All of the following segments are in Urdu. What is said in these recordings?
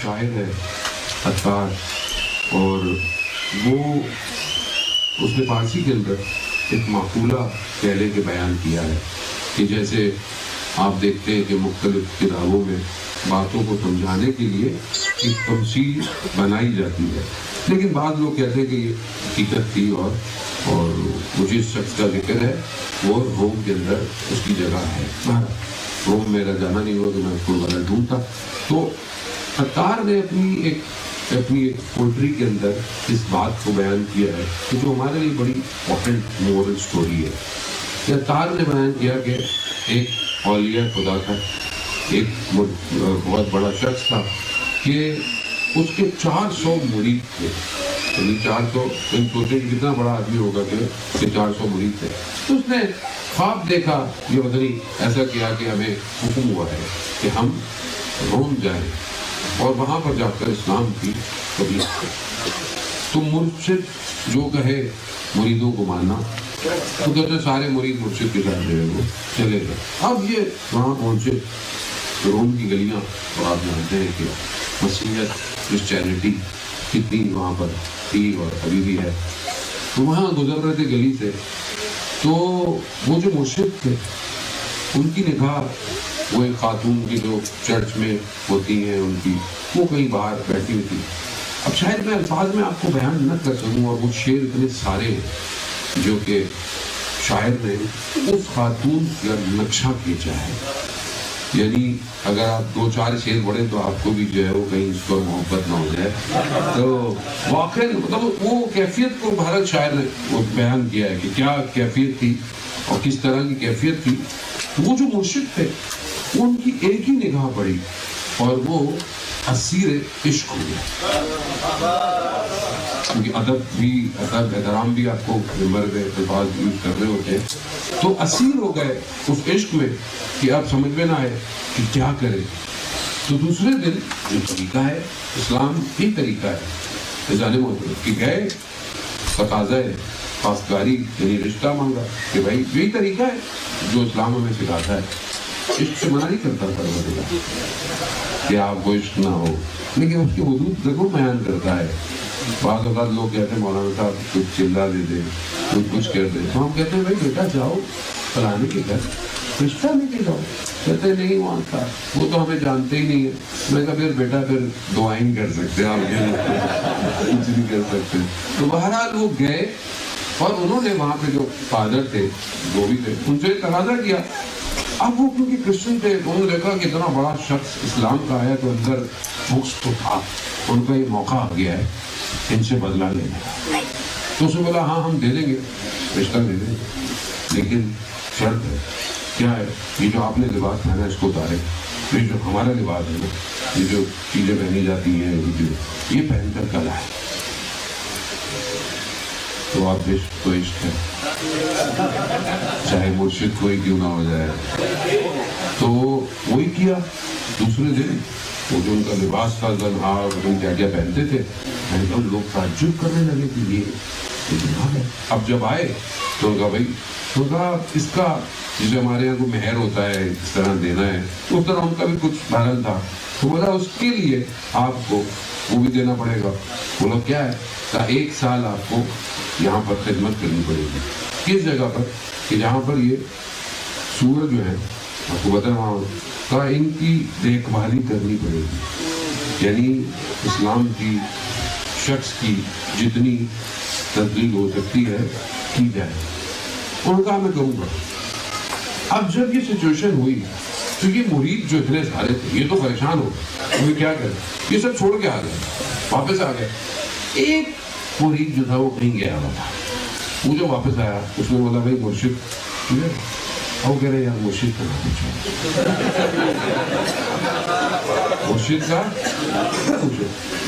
شاعر ہے عطار، اور وہ اس نے فارسی کے اندر ایک معقولہ پہلے کے بیان کیا ہے کہ جیسے آپ دیکھتے ہیں کہ مختلف کتابوں میں باتوں کو سمجھانے کے لیے ایک تمثیل بنائی جاتی ہے، لیکن بعض لوگ کہتے ہیں کہ یہ حقیقت تھی، اور مجھے اس شخص کا ذکر ہے وہ روم کے اندر اس کی جگہ ہے۔ روم میرا جانا نہیں ہوا تو میں اس کو غلط ڈھونڈتا۔ تو عطار نے اپنی ایک پوئٹری کے اندر اس بات کو بیان کیا ہے کہ جو ہمارے لیے بڑی امپورٹنٹ مورل سٹوری ہے۔ کہ عطار نے بیان کیا کہ ایک اولیاء خدا تھا، ایک بہت بڑا شخص تھا کہ اس کے 400 مرید تھے، یعنی 400 سوچیں کہ کتنا بڑا آدمی ہوگا کہ 400 مرید تھے۔ تو اس نے خواب دیکھا، یہ مدنی ایسا کیا کہ ہمیں حکم ہوا ہے کہ ہم روم جائیں اور وہاں پر جا کر اسلام کی تبلیغ کریں۔ تو مرشد جو کہے مریدوں کو ماننا، تو کہتے سارے مرید مرشد کے ساتھ جو ہے وہ چلے گئے۔ اب یہ وہاں پہنچے روم کی گلیاں، اور آپ جانتے ہیں کہ مسیحیت کرسچینٹی کتنی وہاں پر تھی اور ابھی بھی ہے۔ تو وہاں گزر رہے تھے گلی سے، تو وہ جو مرشد تھے ان کی نگاہ وہ ایک خاتون کی جو چرچ میں ہوتی ہیں ان کی، وہ کہیں باہر بیٹھی ہوئی تھی۔ اب شاید میں الفاظ میں آپ کو بیان نہ کر سکوں، اور وہ شعر اتنے سارے ہیں جو کہ شاعر نے اس خاتون کا نقشہ کھینچا ہے۔ یعنی اگر آپ 2-4 شعر پڑھیں تو آپ کو بھی جو ہے وہ کہیں اس پر محبت نہ ہو جائے۔ تو واقعی مطلب وہ کیفیت کو بھارت شاعر نے وہ بیان کیا ہے کہ کیا کیفیت تھی اور کس طرح کی کیفیت تھی۔ وہ جو مرشد تھے ان کی ایک ہی نگاہ پڑی اور وہ اسیر عشق ہو گیا، کیونکہ ادب احترام بھی آپ کو مرد الفاظ یوز کر رہے ہوتے ہیں، تو اسیر ہو گئے اس عشق میں کہ اب سمجھ میں نہ آئے کہ کیا کرے۔ تو دوسرے دن جو طریقہ ہے اسلام ہی طریقہ ہے جانے محترم کہ گئے تقاضا ہے خواستگاری یعنی رشتہ مانگا کہ بھائی یہی طریقہ ہے جو اسلام ہمیں سکھاتا ہے۔ عشق سے منع نہیں کرتا پروردگار کہ آپ کو عشق نہ ہو، لیکن اس کی حدود ضرور بیان کرتا ہے۔ بعض اوقات لوگ کہتے ہیں مولانا صاحب کچھ چلا دے دے، کچھ کر دے، تو ہم کہتے ہیں بھائی بیٹا جاؤ فلانے کے گھر رشتہ لے کے جاؤ۔ کہتے نہیں مانتا، وہ تو ہمیں جانتے ہی نہیں ہے۔ میں کہا پھر بیٹا پھر دعائیں نہیں کر سکتے آپ کے، کچھ نہیں کر سکتے۔ تو بہرحال وہ گئے اور انہوں نے وہاں پہ جو فادر تھے وہ بھی تھے، ان سے تقاضا کیا۔ اب وہ کیونکہ کرسچن تھے، انہوں نے دیکھا کہ اتنا بڑا شخص اسلام کا آیا تو اندر بغض تو تھا، ان کا یہ موقع آ گیا ہے ان سے بدلہ لینے کا۔ تو اس نے بولا ہاں ہم دے دیں گے، رشتہ دے دیں گے، لیکن شرط ہے۔ کیا ہے؟ یہ جو آپ نے لباس پہنا اس کو اتارے، یہ جو ہمارا لباس ہے نا، یہ جو چیزیں پہنی جاتی ہیں یہ پہن کر کل آئے۔ تو آپ عشق تو عشق ہے، چاہے مرشد کوئی کیوں نہ ہو جائے۔ تو وہی کیا۔ دوسرے دن وہ جو ان کا لباس تھا زنہار کیا کیا پہنتے تھے، لوگ تعجب کرنے لگے کہ یہ جناب ہے۔ اب جب آئے تو کہا بھائی، تو کہا اس کا جسے ہمارے یہاں کو مہر ہوتا ہے اس طرح دینا ہے، اس طرح ان کا بھی کچھ بھرن تھا۔ تو بولا اس کے لیے آپ کو وہ بھی دینا پڑے گا۔ بولا کیا ہے؟ کہا 1 سال آپ کو یہاں پر خدمت کرنی پڑے گی۔ کس جگہ پر؟ کہ جہاں پر یہ سور جو ہے آپ کو بتا وہاں، کہا ان کی دیکھ بھالی کرنی پڑے گی، یعنی اسلام کی شخص کی جتنی تبلیغ ہو سکتی ہے کی جائے۔ انہوں نے کہا میں کروں گا۔ اب جب یہ سچویشن ہوئی تو یہ مرید جو اتنے سارے تھے یہ تو پریشان ہو گئے، کیا کریں، یہ سب چھوڑ کے آ گئے، واپس آ گئے۔ ایک مرید جو تھا وہ کہیں گیا ہوا تھا، وہ جو واپس آیا اس نے بولا بھائی مرشد ٹھیک ہے، وہ کہہ رہے یار مرشد کا نہ پوچھو، مرشد کا پوچھو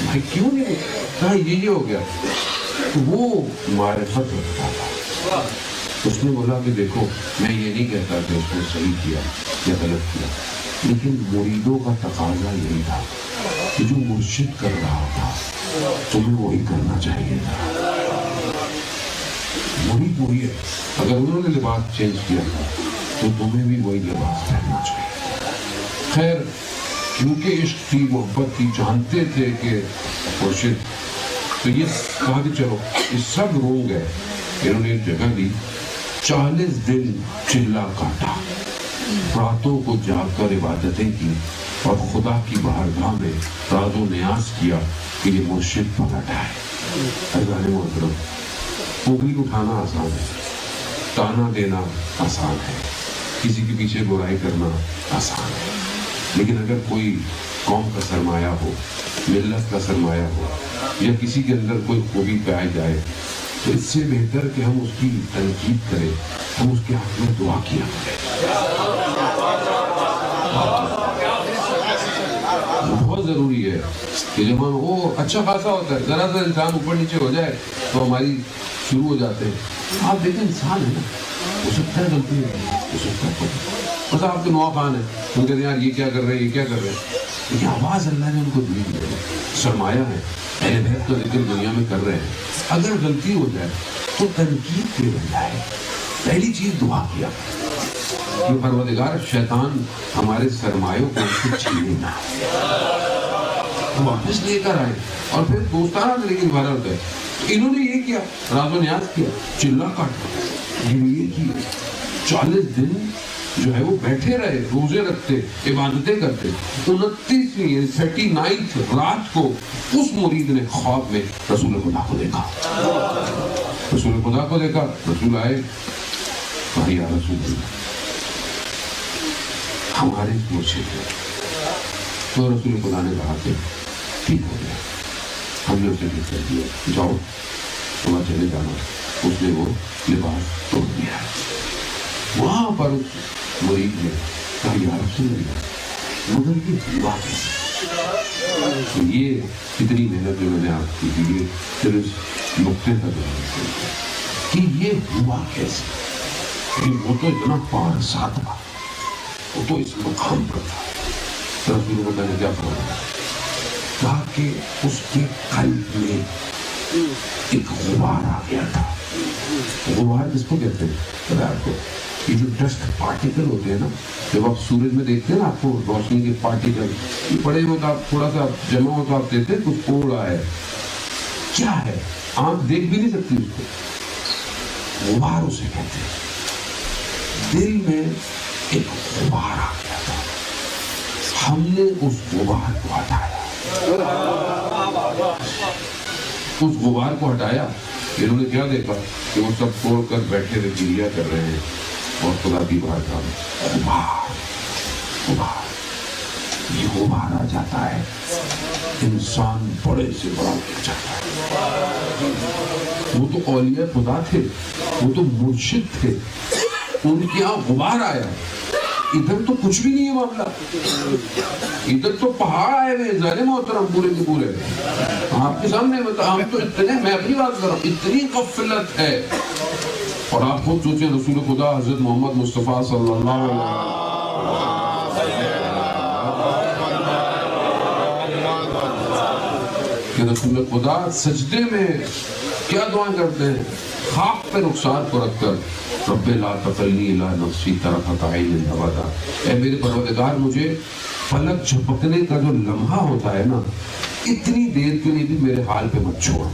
بھائی کیوں نہیں، کہا یہ ہو گیا۔ تو وہ معرفت رکھتا تھا، اس نے بولا کہ دیکھو میں یہ نہیں کہتا کہ اس نے صحیح کیا یا غلط کیا، لیکن مریدوں کا تقاضا یہی تھا کہ جو مرشد کر رہا تھا تمہیں وہی کرنا چاہیے تھا۔ مرید وہی ہے، اگر انہوں نے لباس چینج کیا تھا تو تمہیں بھی وہی لباس پہننا چاہیے۔ خیر کیونکہ عشق تھی، محبت تھی، جانتے تھے کہ مرشد، تو یہ کہا کہ چلو یہ سب رونگ ہے. انہوں نے ایک جگہ دی، 40 دن چلا کاٹا، راتوں کو جاگ کر عبادتیں کی اور خدا کی بارگاہ میں راز و نیاز کیا کہ یہ مرشد پلٹ آئے. عزیزان محترم، انگلی اٹھانا آسان ہے، تانا دینا آسان ہے، کسی کے پیچھے برائی کرنا آسان ہے، لیکن اگر کوئی قوم کا سرمایہ ہو، ملت کا سرمایہ ہو، یا کسی کے اندر کوئی خوبی پائی جائے، تو اس سے بہتر کہ ہم اس کی تنقید کریں، ہم اس کے حق میں دعا کیا کریں. بہت ضروری ہے کہ جب ہم وہ اچھا خاصا ہوتا ہے، ذرا سا انسان اوپر نیچے ہو جائے تو ہماری شروع ہو جاتے ہیں. آپ دیکھیں انسان ہے نا، ہو سکتا ہے غلطی ہے، ہو سکتا ہے بس آپ کے نوا خان ہیں، ان کہتے ہیں یار یہ کیا کر رہے ہیں، یہ کیا کر رہے ہیں، لیکن آواز اللہ نے ان کو دی ہے، سرمایہ ہے، اہل بیت کا ذکر دنیا میں کر رہے ہیں. اگر غلطی ہو جائے تو تنقید کے بجائے پہلی چیز دعا کیا کہ پروردگار شیطان ہمارے سرمایوں کو چھینے نہ، واپس لے کر آئے. اور پھر دوستانہ طریقے سے بھرا ہوتا ہے. انہوں نے یہ کیا، راز و نیاز کیا، چلا کاٹا، یہ کیا، 40 دن جو ہے وہ بیٹھے رہے، روزے رکھتے، عبادتیں کرتے. 39 رات کو اس مرید نے خواب میں رسول خدا کو دیکھا. رسول خدا کو دیکھا، رسول آئے، کہا یا رسول اللہ ہمارے مرشد ہیں. تو رسول خدا نے کہا کہ ٹھیک ہو گیا، ہم نے اسے ٹھیک کر دیا، جاؤ تمہیں چلے جانا. اس نے وہ لباس توڑ دیا. وہاں پر اس مرید نے کہا یا رسول اللہ مگر یہ ہوا کیسے؟ یہ اتنی محنت جو میں نے آپ کی دی، پھر اس نقطے کا جو کہ یہ ہوا کیسے؟ کہ وہ تو اتنا پارسا تھا، وہ تو اس مقام پر تھا. رسول اللہ نے کیا فرمایا؟ کہا کہ اس کے قلب میں ایک غبار آ گیا تھا. غبار کس کو کہتے ہیں پتہ ہے آپ کو؟ یہ جو ڈسٹ پارٹیکل ہوتے ہیں نا، جب آپ سورج میں دیکھتے ہیں نا، آپ کو روشنی کے پارٹیکل یہ پڑے ہوئے، آپ تھوڑا سا جمع ہو تو آپ دیکھتے ہیں کچھ اڑ رہا ہے. کیا ہے؟ آنکھ دیکھ بھی نہیں سکتی اس کو. غبار اسے کہتے ہیں. دل میں ایک غبار آ گیا تھا، ہم نے اس غبار کو ہٹایا. اس غبار کو ہٹایا. انہوں نے کیا دیکھا کہ وہ سب چھوڑ کر بیٹھے ہوئے گریا کر رہے ہیں اور خدا کی بارگاہ میں غبار غبار یہ غبار آ جاتا ہے، انسان بڑے سے بڑا ہو جاتا ہے. وہ تو اولیاء خدا تھے، وہ تو مرشد تھے، ان کے یہاں غبار آیا. ادھر تو کچھ بھی نہیں ہے معاملہ، ادھر تو پہاڑ آئے ہوئے ظاہر محترم پورے کے پورے. آپ کے سامنے ہم تو اتنے، میں اپنی بات کر رہا ہوں، اتنی غفلت ہے. اور آپ خود سوچیں رسول خدا حضرت محمد مصطفیٰ صلی اللہ علیہ وسلم کہ رسول خدا سجدے میں کیا دعائیں کرتے ہیں؟ خاک پہ رخسار کو رکھ کر رب لا تکلنی الی نفسی طرفۃ عین ابدا، اے میرے پروردگار مجھے پلک جھپکنے کا جو لمحہ ہوتا ہے نا، اتنی دیر کے لیے بھی میرے حال پہ مت چھوڑ.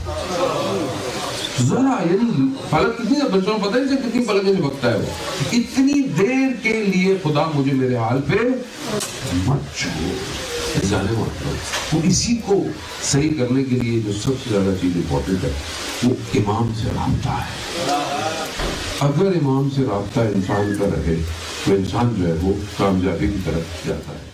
ذرا یعنی پلک کتنی، بچوں کو پتہ نہیں کتنی پلک جھپکتا ہے، وہ اتنی دیر کے لیے خدا مجھے میرے حال پہ مت چھوڑ. جانے تو اسی کو صحیح کرنے کے لیے جو سب سے زیادہ چیز امپورٹنٹ ہے وہ امام سے رابطہ ہے. اگر امام سے رابطہ انسان کا رہے تو انسان جو ہے وہ کامیابی کی طرف جاتا ہے.